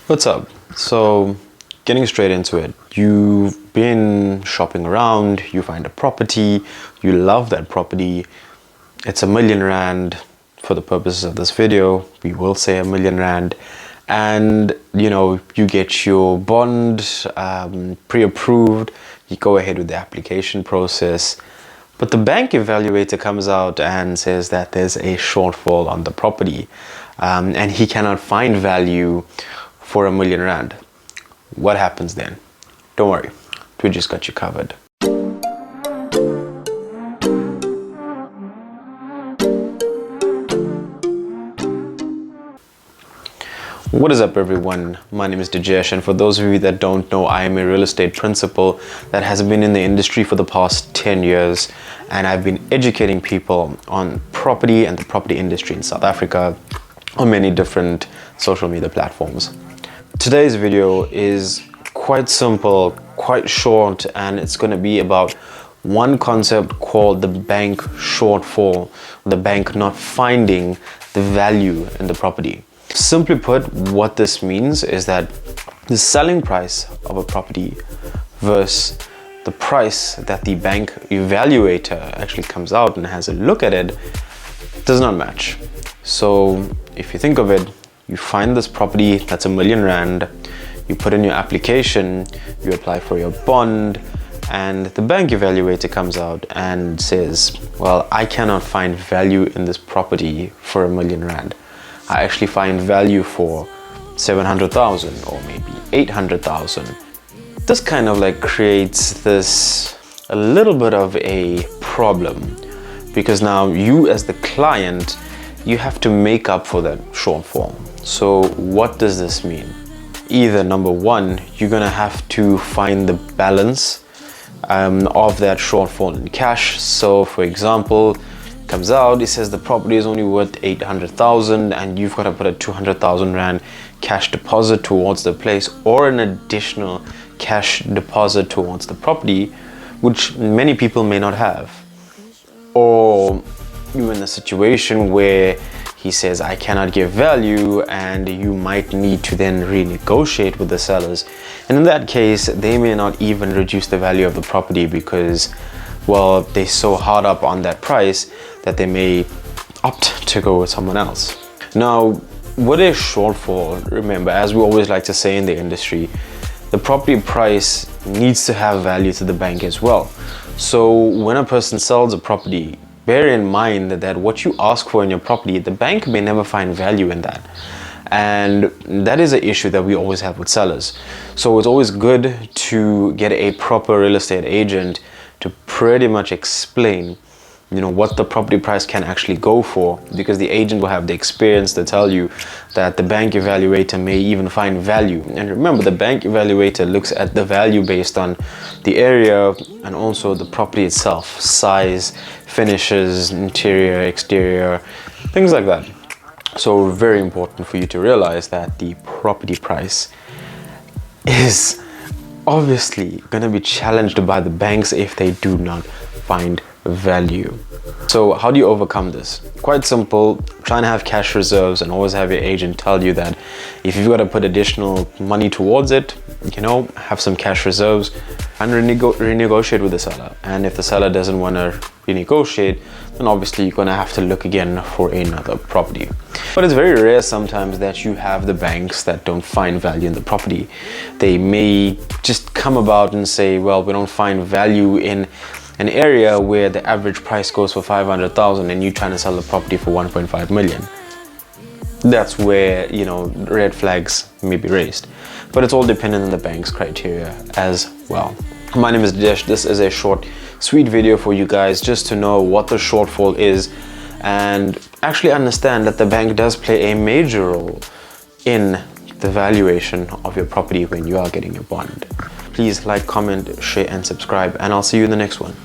What's up? So, getting straight into it, you've been shopping around, you find a property, you love that property, it's R1,000,000 for the purposes of this video, we will say R1,000,000, and you get your bond pre-approved, you go ahead with the application process, but the bank evaluator comes out and says that there's a shortfall on the property, and he cannot find value for R1,000,000. What happens then? Don't worry, we just got you covered. What is up, everyone? My name is Dijesh, and for those of you that don't know, I am a real estate principal that has been in the industry for the past 10 years, and I've been educating people on property and the property industry in South Africa on many different social media platforms. Today's video is quite simple, quite short, and it's going to be about one concept called the bank shortfall, the bank not finding the value in the property. Simply put, what this means is that the selling price of a property versus the price that the bank evaluator actually comes out and has a look at it does not match. So if you think of it, you find this property that's R1,000,000, you put in your application, you apply for your bond, and the bank evaluator comes out and says, well, I cannot find value in this property for R1,000,000. I actually find value for 700,000 or maybe 800,000. This kind of creates a little bit of a problem, because now you as the client, you have to make up for that shortfall. So what does this mean? Either number one, you're gonna have to find the balance of that shortfall in cash. So for example, comes out, it says the property is only worth 800,000 and you've got to put a 200,000 Rand cash deposit towards the place, or an additional cash deposit towards the property, which many people may not have. Or you're in a situation where he says, I cannot give value, and you might need to then renegotiate with the sellers. And in that case, they may not even reduce the value of the property because, well, they're so hard up on that price that they may opt to go with someone else. Now, with a shortfall, remember, as we always like to say in the industry, the property price needs to have value to the bank as well. So when a person sells a property, bear in mind that what you ask for in your property, the bank may never find value in that. And that is an issue that we always have with sellers. So it's always good to get a proper real estate agent to pretty much explain what the property price can actually go for, because the agent will have the experience to tell you that the bank evaluator may even find value. And remember, the bank evaluator looks at the value based on the area and also the property itself, size, finishes, interior, exterior, things like that. So very important for you to realize that the property price is obviously going to be challenged by the banks if they do not find value. So how do you overcome this? Quite simple. Try and have cash reserves, and always have your agent tell you that if you've got to put additional money towards it, have some cash reserves and renegotiate with the seller. And if the seller doesn't want to renegotiate, then obviously you're going to have to look again for another property. But it's very rare sometimes that you have the banks that don't find value in the property. They may just come about and say, well, we don't find value in an area where the average price goes for 500,000 and you're trying to sell the property for 1.5 million. That's where, red flags may be raised. But it's all dependent on the bank's criteria as well. My name is Dijesh. This is a short, sweet video for you guys just to know what the shortfall is and actually understand that the bank does play a major role in the valuation of your property when you are getting your bond. Please like, comment, share, and subscribe, and I'll see you in the next one.